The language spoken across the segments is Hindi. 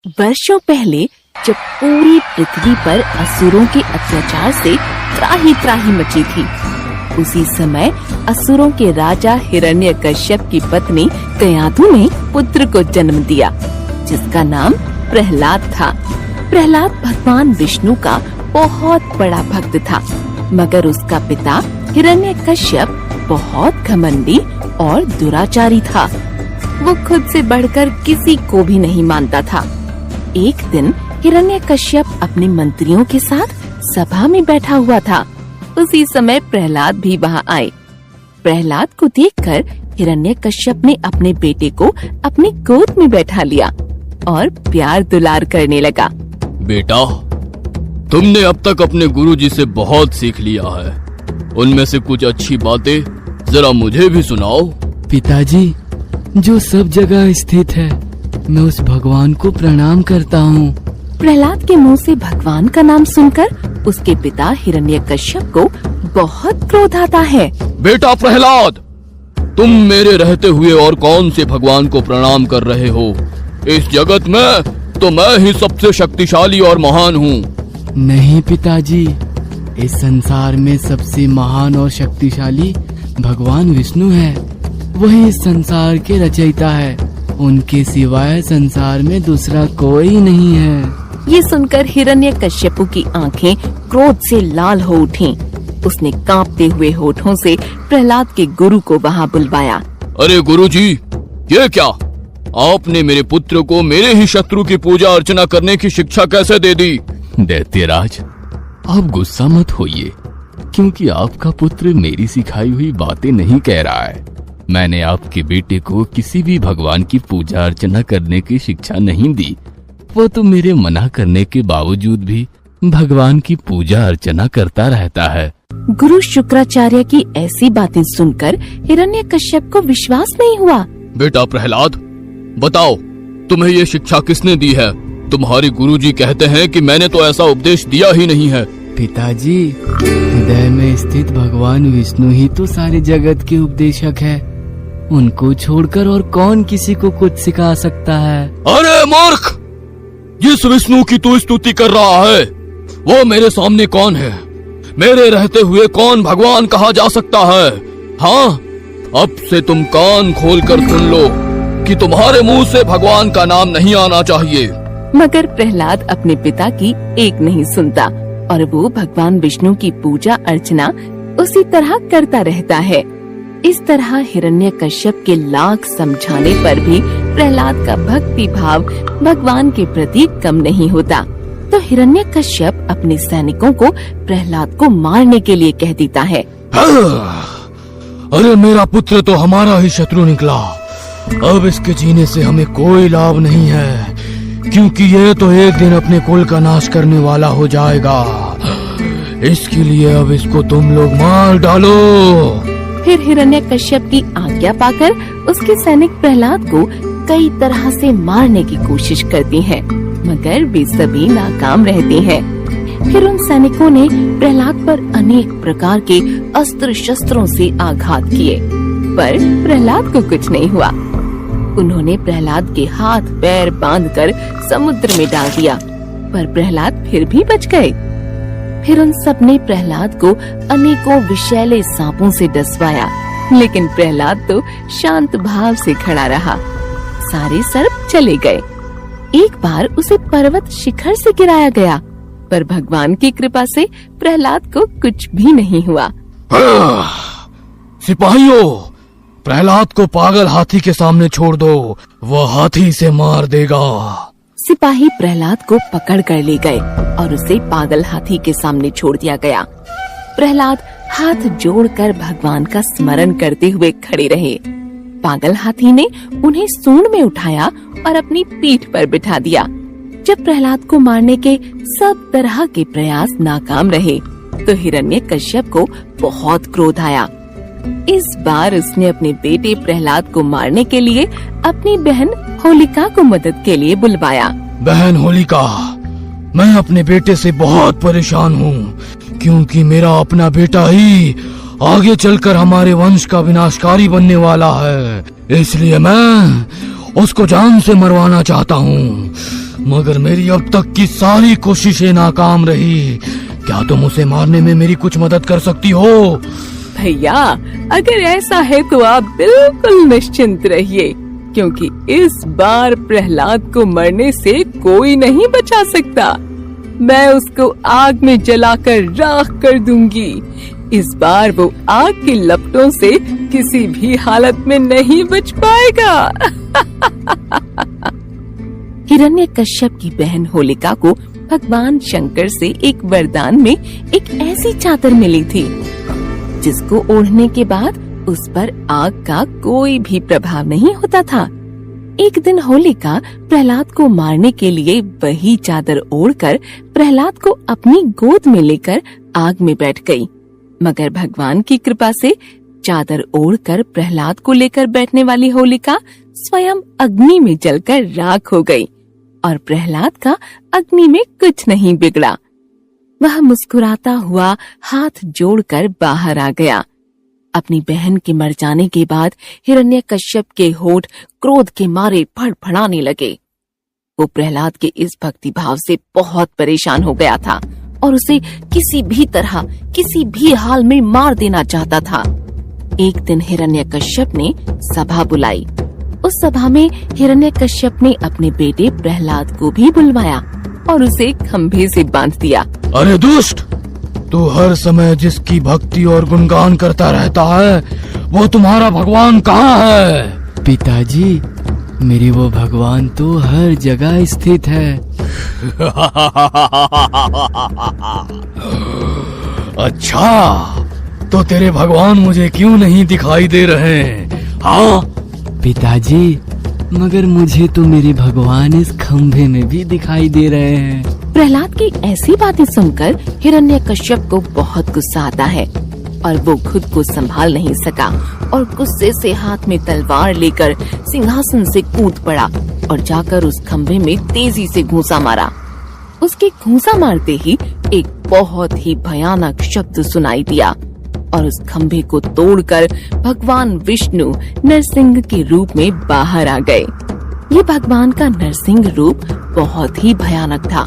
वर्षों पहले जब पूरी पृथ्वी पर असुरों के अत्याचार से त्राही त्राही मची थी, उसी समय असुरों के राजा हिरण्यकश्यप की पत्नी कयाधु ने पुत्र को जन्म दिया, जिसका नाम प्रहलाद था। प्रहलाद भगवान विष्णु का बहुत बड़ा भक्त था, मगर उसका पिता हिरण्यकश्यप बहुत घमंडी और दुराचारी था। वो खुद से बढ़कर किसी को भी नहीं मानता था। एक दिन हिरण्यकश्यप अपने मंत्रियों के साथ सभा में बैठा हुआ था। उसी समय प्रहलाद भी वहाँ आए। प्रहलाद को देखकर हिरण्यकश्यप ने अपने बेटे को अपनी गोद में बैठा लिया और प्यार दुलार करने लगा। बेटा, तुमने अब तक अपने गुरुजी से बहुत सीख लिया है। उनमें से कुछ अच्छी बातें जरा मुझे भी सुनाओ। पिताजी, जो सब जगह स्थित है, मैं उस भगवान को प्रणाम करता हूँ। प्रहलाद के मुंह से भगवान का नाम सुनकर उसके पिता हिरण्यकश्यप को बहुत क्रोध आता है। बेटा प्रहलाद, तुम मेरे रहते हुए और कौन से भगवान को प्रणाम कर रहे हो? इस जगत में तो मैं ही सबसे शक्तिशाली और महान हूँ। नहीं पिताजी, इस संसार में सबसे महान और शक्तिशाली भगवान विष्णु है। वही इस संसार के रचयिता है। उनके सिवाय संसार में दूसरा कोई नहीं है। ये सुनकर हिरण्यकश्यप की आंखें क्रोध से लाल हो उठीं। उसने कांपते हुए होठों से प्रहलाद के गुरु को वहाँ बुलवाया। अरे गुरुजी, ये क्या? आपने मेरे पुत्र को मेरे ही शत्रु की पूजा अर्चना करने की शिक्षा कैसे दे दी? दैत्यराज, आप गुस्सा मत होइए, क्योंकि आपका पुत्र मेरी सिखाई हुई बातें नहीं कह रहा है। मैंने आपके बेटे को किसी भी भगवान की पूजा अर्चना करने की शिक्षा नहीं दी। वो तो मेरे मना करने के बावजूद भी भगवान की पूजा अर्चना करता रहता है। गुरु शुक्राचार्य की ऐसी बातें सुनकर हिरण्यकश्यप को विश्वास नहीं हुआ। बेटा प्रहलाद, बताओ, तुम्हें ये शिक्षा किसने दी है? तुम्हारे गुरुजी कहते हैं कि मैंने तो ऐसा उपदेश दिया ही नहीं है। पिताजी, हृदय में स्थित भगवान विष्णु ही तो सारे जगत के उपदेशक है। उनको छोड़कर और कौन किसी को कुछ सिखा सकता है? अरे मूर्ख, जिस विष्णु की तू स्तुति कर रहा है, वो मेरे सामने कौन है? मेरे रहते हुए कौन भगवान कहा जा सकता है? हाँ, अब से तुम कान खोलकर सुन लो कि तुम्हारे मुंह से भगवान का नाम नहीं आना चाहिए। मगर प्रहलाद अपने पिता की एक नहीं सुनता और वो भगवान विष्णु की पूजा अर्चना उसी तरह करता रहता है। इस तरह हिरण्यकश्यप के लाख समझाने पर भी प्रहलाद का भक्ति भाव भगवान के प्रति कम नहीं होता। तो हिरण्यकश्यप अपने सैनिकों को प्रहलाद को मारने के लिए कह देता है। अरे मेरा पुत्र तो हमारा ही शत्रु निकला। अब इसके जीने से हमें कोई लाभ नहीं है, क्योंकि ये तो एक दिन अपने कुल का नाश करने वाला हो जाएगा। इसके लिए अब इसको तुम लोग मार डालो। फिर हिरण्यकश्यप की आज्ञा पाकर उसके सैनिक प्रहलाद को कई तरह से मारने की कोशिश करती हैं, मगर वे सभी नाकाम रहते हैं। फिर उन सैनिकों ने प्रहलाद पर अनेक प्रकार के अस्त्र शस्त्रों से आघात किए, पर प्रहलाद को कुछ नहीं हुआ। उन्होंने प्रहलाद के हाथ पैर बांधकर समुद्र में डाल दिया, पर प्रहलाद फिर भी बच गए। फिर उन सब ने प्रहलाद को अनेकों विषैले सांपों से डसवाया, लेकिन प्रहलाद तो शांत भाव से खड़ा रहा। सारे सर्प चले गए। एक बार उसे पर्वत शिखर से गिराया गया, पर भगवान की कृपा से प्रहलाद को कुछ भी नहीं हुआ। सिपाहियों, प्रहलाद को पागल हाथी के सामने छोड़ दो, वह हाथी से मार देगा। सिपाही प्रहलाद को पकड़ कर ले गए और उसे पागल हाथी के सामने छोड़ दिया गया। प्रहलाद हाथ जोड़कर भगवान का स्मरण करते हुए खड़े रहे। पागल हाथी ने उन्हें सूंड में उठाया और अपनी पीठ पर बिठा दिया। जब प्रहलाद को मारने के सब तरह के प्रयास नाकाम रहे, तो हिरण्यकश्यप को बहुत क्रोध आया। इस बार उसने अपने बेटे प्रहलाद को मारने के लिए अपनी बहन होलिका को मदद के लिए बुलवाया। बहन होलिका, मैं अपने बेटे से बहुत परेशान हूँ, क्योंकि मेरा अपना बेटा ही आगे चलकर हमारे वंश का विनाशकारी बनने वाला है। इसलिए मैं उसको जान से मरवाना चाहता हूँ। मगर मेरी अब तक की सारी कोशिशें नाकाम रही। क्या तुम उसे मारने में मेरी कुछ मदद कर सकती हो? भैया, अगर ऐसा है तो आप बिल्कुल निश्चिंत रहिए, क्योंकि इस बार प्रहलाद को मरने से कोई नहीं बचा सकता। मैं उसको आग में जलाकर राख कर दूंगी। इस बार वो आग की लपटों से किसी भी हालत में नहीं बच पाएगा। हिरण्यकश्यप की बहन होलिका को भगवान शंकर से एक वरदान में एक ऐसी चादर मिली थी जिसको ओढ़ने के बाद उस पर आग का कोई भी प्रभाव नहीं होता था। एक दिन होलिका प्रहलाद को मारने के लिए वही चादर ओढ़कर प्रहलाद को अपनी गोद में लेकर आग में बैठ गई। मगर भगवान की कृपा से चादर ओढ़कर प्रहलाद को लेकर बैठने वाली होलिका स्वयं अग्नि में जलकर राख हो गई और प्रहलाद का अग्नि में कुछ नहीं बिगड़ा। वह मुस्कुराता हुआ हाथ जोड़कर बाहर आ गया। अपनी बहन के मर जाने के बाद हिरण्यकश्यप के होठ क्रोध के मारे फड़फड़ाने लगे। वो प्रहलाद के इस भक्ति भाव से बहुत परेशान हो गया था और उसे किसी भी तरह किसी भी हाल में मार देना चाहता था। एक दिन हिरण्यकश्यप ने सभा बुलाई। उस सभा में हिरण्यकश्यप ने अपने बेटे प्रहलाद को भी बुलवाया और उसे खंभे से बांध दिया। अरे दुष्ट, तू हर समय जिसकी भक्ति और गुणगान करता रहता है वो तुम्हारा भगवान कहाँ है? पिताजी, मेरे वो भगवान तो हर जगह स्थित है। अच्छा, तो तेरे भगवान मुझे क्यों नहीं दिखाई दे रहे हैं? हाँ पिताजी, मगर मुझे तो मेरे भगवान इस खंभे में भी दिखाई दे रहे हैं। प्रहलाद की ऐसी बातें सुनकर हिरण्यकश्यप को बहुत गुस्सा आता है और वो खुद को संभाल नहीं सका और गुस्से से हाथ में तलवार लेकर सिंहासन से कूद पड़ा और जाकर उस खंभे में तेजी से घूंसा मारा। उसके घूंसा मारते ही एक बहुत ही भयानक शब्द सुनाई दिया और उस खंभे को तोड़कर भगवान विष्णु नरसिंह के रूप में बाहर आ गए। ये भगवान का नरसिंह रूप बहुत ही भयानक था।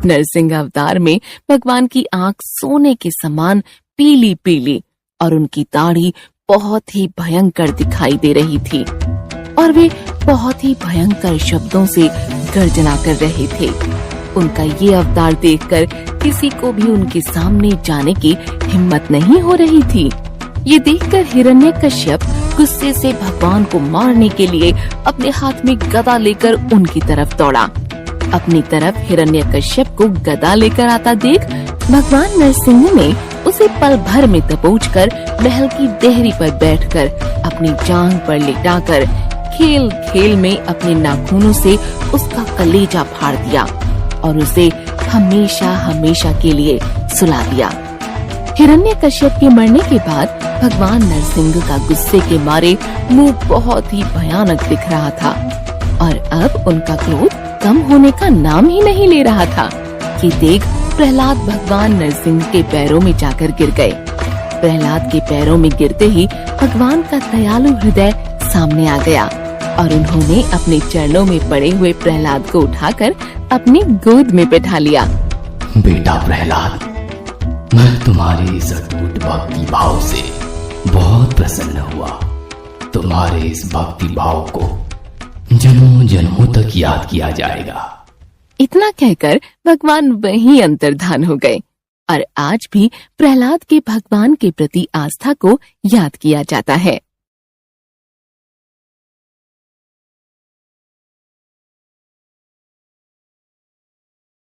नरसिंह अवतार में भगवान की आंख सोने के समान पीली पीली और उनकी दाढ़ी बहुत ही भयंकर दिखाई दे रही थी और वे बहुत ही भयंकर शब्दों से गर्जना कर रहे थे। उनका ये अवतार देखकर किसी को भी उनके सामने जाने की हिम्मत नहीं हो रही थी। ये देखकर हिरण्यकश्यप गुस्से से भगवान को मारने के लिए अपने हाथ में गदा लेकर उनकी तरफ दौड़ा। अपनी तरफ हिरण्यकश्यप को गदा लेकर आता देख भगवान नरसिंह ने उसे पल भर में दबोचकर महल की देहरी पर बैठकर अपनी जांघ पर लिटाकर खेल खेल में अपने नाखूनों से उसका कलेजा फाड़ दिया और उसे हमेशा हमेशा के लिए सुला दिया। हिरण्यकश्यप के मरने के बाद भगवान नरसिंह का गुस्से के मारे मुंह बहुत ही भयानक दिख रहा था और अब उनका क्रोध कम होने का नाम ही नहीं ले रहा था। ये देख प्रहलाद भगवान नरसिंह के पैरों में जाकर गिर गए। प्रहलाद के पैरों में गिरते ही भगवान का दयालु हृदय सामने आ गया और उन्होंने अपने चरणों में पड़े हुए प्रहलाद को उठाकर अपनी गोद में बैठा लिया। बेटा प्रहलाद, मैं तुम्हारे इस अटूट भक्ति भाव से बहुत प्रसन्न हुआ। तुम्हारे इस भक्ति भाव को जन्मों जन्मों तक याद किया जाएगा। इतना कहकर भगवान वहीं अंतर्धान हो गए और आज भी प्रहलाद के भगवान के प्रति आस्था को याद किया जाता है।